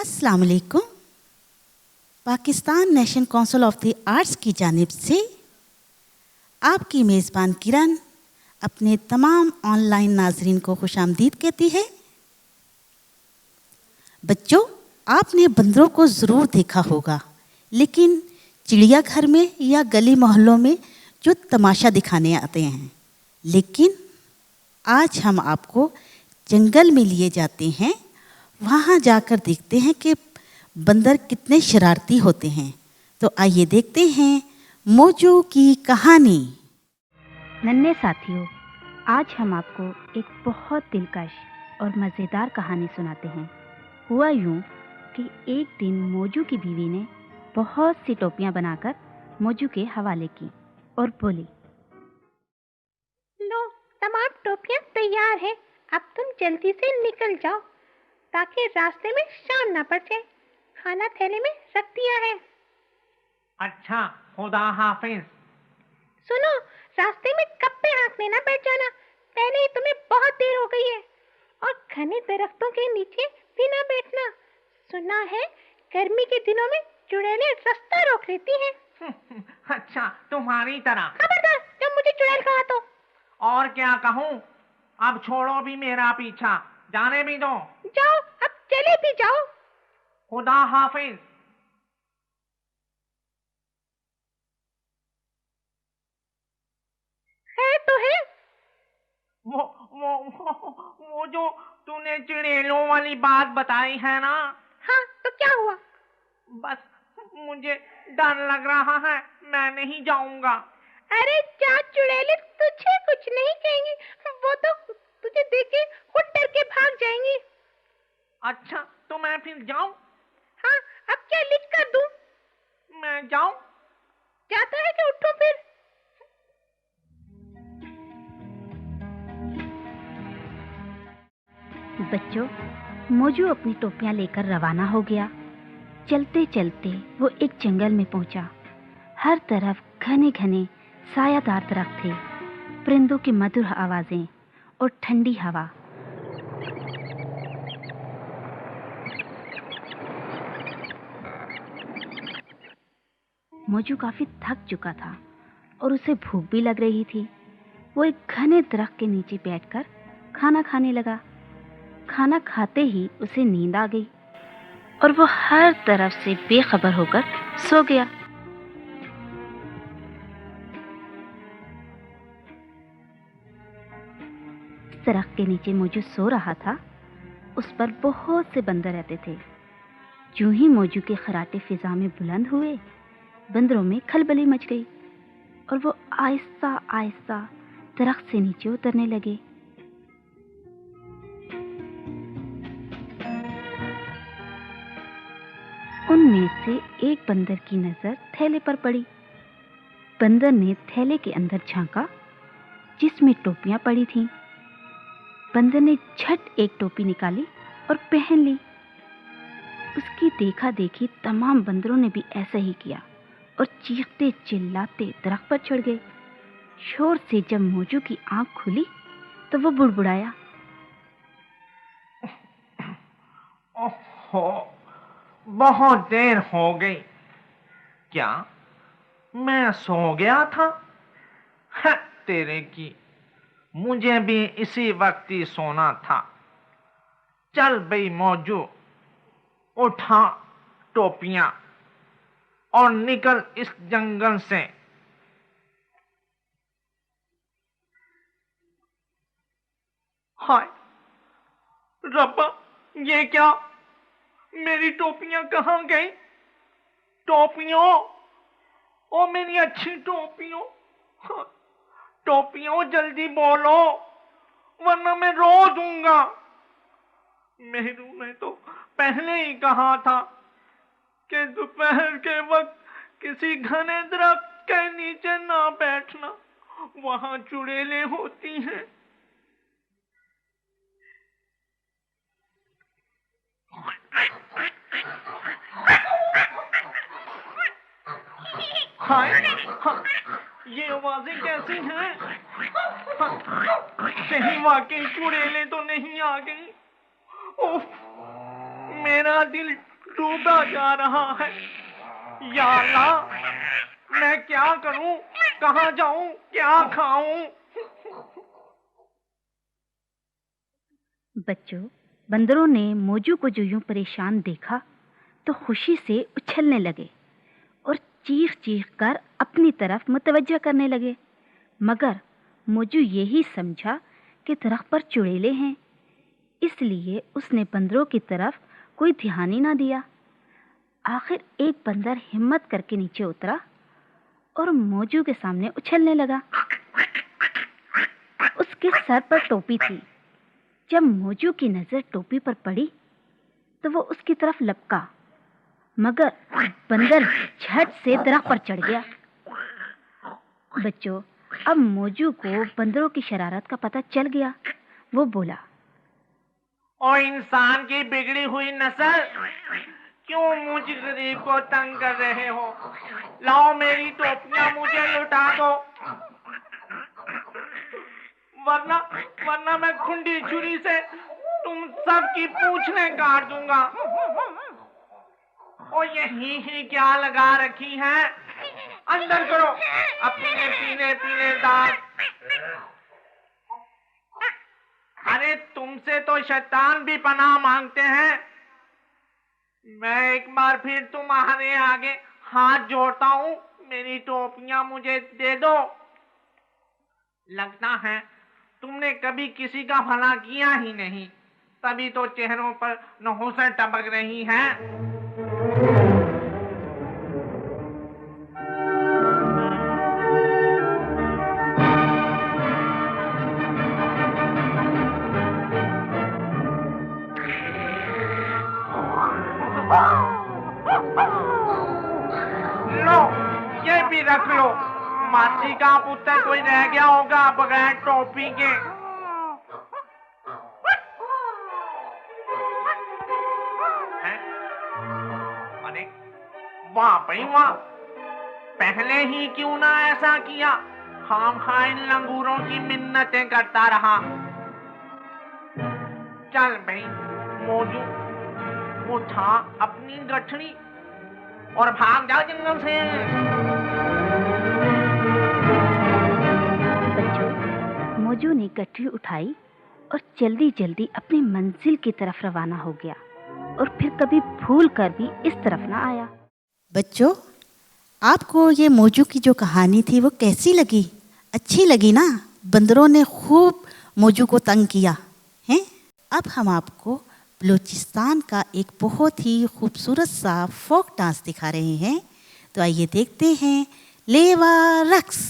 अस्सलाम वालेकुम। Pakistan national council of the arts की जानिब से आपकी मेज़बान किरण अपने तमाम ऑनलाइन नाजरीन को खुशामदीद कहती है। बच्चों, आपने बंदरों को ज़रूर देखा होगा, लेकिन चिड़ियाघर में या गली मोहल्लों में जो तमाशा दिखाने आते हैं। लेकिन आज हम आपको जंगल में लिए जाते हैं। वहाँ जाकर देखते हैं कि बंदर कितने शरारती होते हैं। तो आइए देखते हैं मोजू की कहानी। नन्हे साथियों, आज हम आपको एक बहुत दिलकश और मज़ेदार कहानी सुनाते हैं। हुआ यूँ कि एक दिन मोजू की बीवी ने बहुत सी टोपियाँ बनाकर मोजू के हवाले की और बोली, लो, तमाम टोपियां तैयार हैं। अब तुम जल्दी से निकल जाओ ताकि रास्ते में शाम ना पड़ जाए। खाना थैले में रख दिया है। अच्छा, खुदा हाफिज। सुनो, रास्ते में कप्पे हाँकने ना बैठ जाना, पहले ही तुम्हें बहुत देर हो गई है। और घने दरख्तों के नीचे भी ना बैठना। सुना है गर्मी के दिनों में चुड़ैलें रास्ता रोक लेती हैं। अच्छा, तुम्हारी तरह। खबरदार, जब मुझे चुड़ैल कहा तो। और क्या कहूँ? अब छोड़ो भी मेरा पीछा, जाने भी दो। जाओ, अब चले भी जाओ। खुदा हाफिज। है तो है। वो जो तूने चिड़ेलों वाली बात बताई है ना? हाँ, तो क्या हुआ? बस मुझे डर लग रहा है, मैं नहीं जाऊंगा। अरे जा, चुड़ैलें तुझे कुछ नहीं कहेंगी। वो तो तुझे देख के खुद डर के भाग जाएंगी। अच्छा, तो मैं फिर जाऊं? हाँ, अब क्या लिख कर दूं? मैं जाऊं? जाता है कि उठूं फिर? बच्चों, मोजू अपनी टोपियाँ लेकर रवाना हो गया। चलते चलते वो एक जंगल में पहुंचा। हर तरफ घने घने सायादार दरख्त थे, परिंदों की मधुर आवाज़ें और ठंडी हवा। मोजू काफ़ी थक चुका था और उसे भूख भी लग रही थी। वो एक घने दरख्त के नीचे बैठकर खाना खाने लगा। खाना खाते ही उसे नींद आ गई और वो हर तरफ से बेखबर होकर सो गया। दरख्त के नीचे मोजू सो रहा था, उस पर बहुत से बंदर रहते थे। यूं ही मोजू के खर्राटे फिजा में बुलंद हुए, बंदरों में खलबली मच गई और वो आहिस्ता आहिस्ता दरख्त से नीचे उतरने लगे। उनमें से एक बंदर की नजर थैले पर पड़ी। बंदर ने थैले के अंदर झांका जिसमें टोपियां पड़ी थीं। बंदर ने झट एक टोपी निकाली और पहन ली। उसकी देखा देखी तमाम बंदरों ने भी ऐसा ही किया और चीखते चिल्लाते दरख्त पर चढ़ गए। शोर से जब मोजू की आंख खुली तो वो बुड़बुड़ाया, ओहो, बहुत देर हो गई। क्या मैं सो गया था? है तेरे की, मुझे भी इसी वक्त ही सोना था। चल बई मौजू, उठा टोपियां और निकल इस जंगल से। हाय रब्बा, ये क्या? मेरी टोपियां कहाँ गई? टोपियों, ओ मेरी अच्छी टोपियों, हाँ, टोपियों जल्दी बोलो वरना मैं रो दूंगा। मेहरू ने तो पहले ही कहा था कि दोपहर के वक्त किसी घने दरख्त के नीचे ना बैठना, वहां चुड़ैलें होती हैं। हाय, हाँ, ये आवाजें कैसी हैं? हाँ, कहीं वाकई चुड़ैलें तो नहीं आ गई? उफ, मेरा दिल डूबा जा रहा है। या अल्लाह, मैं क्या करूं, कहां जाऊं, क्या खाऊं? बच्चों, बंदरों ने मोजू को जो यूं परेशान देखा तो खुशी से उछलने लगे और चीख चीख कर अपनी तरफ मुतवज्जा करने लगे। मगर मोजू यही समझा कि दरख्त पर चुड़ैले हैं, इसलिए उसने बंदरों की तरफ कोई ध्यान ही ना दिया। आखिर एक बंदर हिम्मत करके नीचे उतरा और मोजू के सामने उछलने लगा। उसके सर पर टोपी थी। जब मोजू की नजर टोपी पर पड़ी तो वो उसकी तरफ लपका, मगर बंदर झट से दरख्त पर चढ़ गया। बच्चों, अब मोजू को बंदरों की शरारत का पता चल गया। वो बोला, और इंसान की बिगड़ी हुई नस्ल, क्यों मुझ गरीब को तंग कर रहे हो? लाओ मेरी टोपियां मुझे लुटा दो, वरना मैं खुंडी छुरी से तुम सब की पूंछें काट दूंगा। और यही ही क्या लगा रखी है? अंदर करो अपने पीले दांत। अरे तुमसे तो शैतान भी पनाह मांगते हैं। मैं एक बार फिर तुम्हारे आगे हाथ जोड़ता हूँ, मेरी टोपियां मुझे दे दो। लगता है तुमने कभी किसी का भला किया ही नहीं, तभी तो चेहरों पर नहुसें टपक रही हैं। लो, ये भी रख लो। मासी का पुत्र कोई रह गया होगा बगैर टोपी के। हैं? अरे वाह भाई वाह, पहले ही क्यों ना ऐसा किया? खामखा इन लंगूरों की मिन्नतें करता रहा। चल भाई मोजू, उठा अपनी गठरी और भाग जाओ जंगल से। बच्चों, मोजू ने गठरी उठाई और जल्दी जल्दी अपनी मंजिल की तरफ रवाना हो गया और फिर कभी भूल कर भी इस तरफ ना आया। बच्चों, आपको ये मोजू की जो कहानी थी वो कैसी लगी? अच्छी लगी ना? बंदरों ने खूब मोजू को तंग किया हैं। अब हम आपको बलूचिस्तान का एक बहुत ही खूबसूरत सा फोक डांस दिखा रहे हैं। तो आइए देखते हैं लेवा रक्स।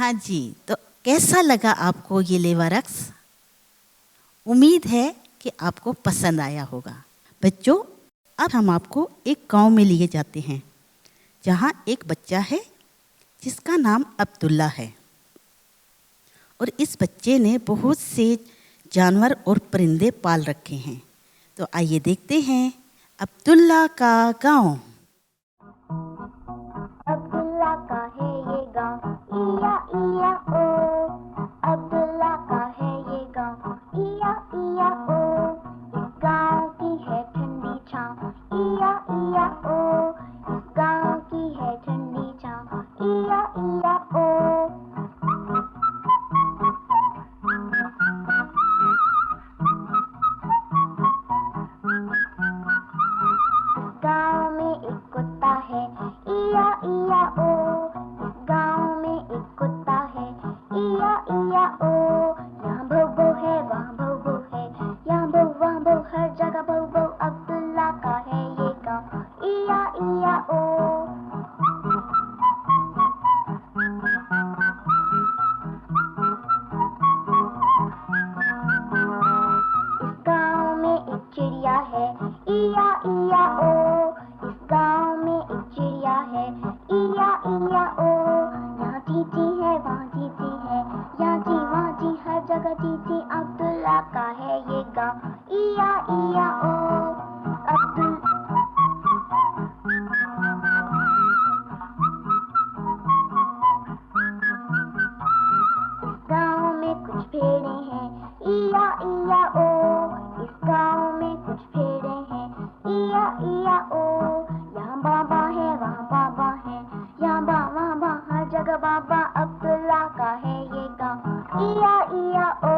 हाँ जी, तो कैसा लगा आपको ये लेवा रक्स? उम्मीद है कि आपको पसंद आया होगा। बच्चों, अब हम आपको एक गांव में लिए जाते हैं जहाँ एक बच्चा है जिसका नाम अब्दुल्ला है। और इस बच्चे ने बहुत से जानवर और परिंदे पाल रखे हैं। तो आइए देखते हैं अब्दुल्ला का गांव। अब्दुल्ला का है ये गाँव, इया इया ओ। अब्दुल्ला का है ये गाँव, इया इया ओ। इस गाँव की है ठंडी छाँव, इया इया ओ। इस गाँव की है ठंडी छाँव, इया इया ओ। गाँव में एक कुत्ता है, इया इया ओ। इस गाँव में एक कुत्ता है, इया इया ओ। यहाँ भौ भौ है, वहाँ भौ भौ है, यहाँ भौ वहाँ भौ, हर जगह भौ भौ। अब्दुल्ला का है ये गाँव, इया इया ओ। इस गाँव में एक चिड़िया है, इया इया ओ। इस गाँव में एक चिड़िया है, इया इया ओ। यहाँ चींची है, वहाँ चींची है, यहाँ ची वहाँ ची, हर जगह चींची। अब्दुल्ला का है ये गाँव, इया इया ओ। इस गाँव में कुछ भेड़ें हैं, इया इया ओ। इस गाँव में कुछ भेड़ें हैं, इया इया ओ। यहाँ बाबा है, वहाँ बाबा है, यहाँ वहाँ बा, हर जगह बाबा। अब्दुल्ला का है ये गाँव, इया इया ओ।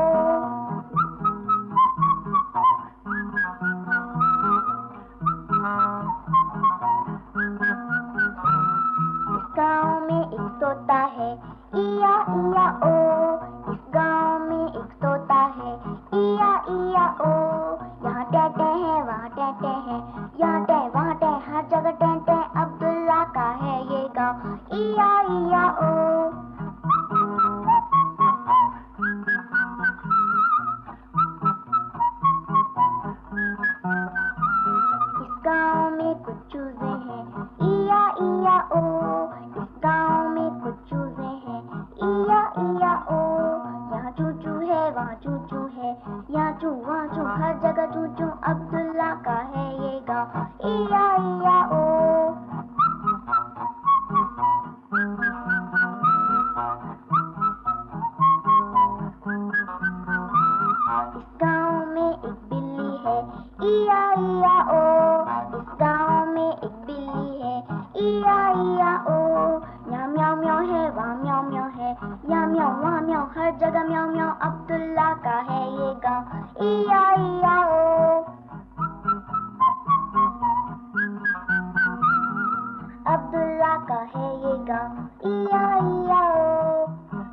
इस गाँव में एक तोता है, इया इया ओ। इस गाँव में एक तोता है, इया इया ओ। यहाँ टैटे हैं, वहाँ टैटे हैं, यहाँ टै वहाँ टै, हर जगह टैटे। अब्दुल्ला का है ये गाँव, इया इया ओ। इस गाँव में कुछ चूजे हैं, इया इया ओ। इस गाँव में कुछ चूजे हैं, इया इया ओ। यहाँ चूचू है, वहाँ चूचू है, यहाँ चू वहाँ चू, हर जगह चूचू। अब्दुल्ला का है ये गाँव, इया इया ओ। इस गाँव में एक बिल्ली है, इया इया ओ। इस गाँव में एक बिल्ली है, इया इया ओ। यहाँ म्याऊ म्याऊ है, वहाँ म्याऊ म्याऊ है, यहाँ म्याऊ वहाँ म्याऊ, हर जगह म्याऊ म्याऊ। अब्दुल्ला का है ये गाँव, इया इया ओ। अब्दुल्ला का है ये गाँव, इया इया ओ।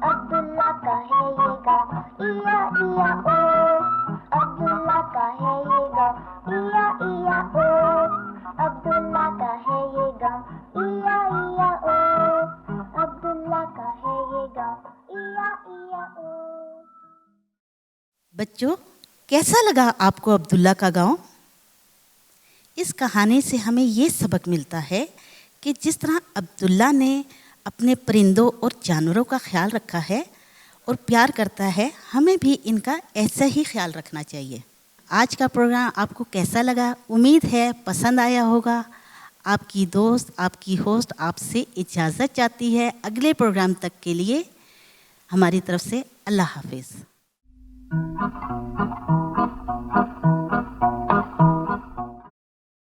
अब्दुल्ला का है ये गाँव, इया इया ओ। अब्दुल्ला का है ये गाँव, इया इया ओ। अब्दुल्ला का है ये गाँव, इया इया ओ। अब्दुल्ला का है ये गाँव, इया इया ओ। बच्चों, कैसा लगा आपको अब्दुल्ला का गांव? इस कहानी से हमें ये सबक मिलता है कि जिस तरह अब्दुल्ला ने अपने परिंदों और जानवरों का ख्याल रखा है और प्यार करता है, हमें भी इनका ऐसा ही ख्याल रखना चाहिए। आज का प्रोग्राम आपको कैसा लगा? उम्मीद है पसंद आया होगा। आपकी दोस्त, आपकी होस्ट आपसे इजाज़त चाहती है। अगले प्रोग्राम तक के लिए हमारी तरफ से अल्लाह हाफिज़।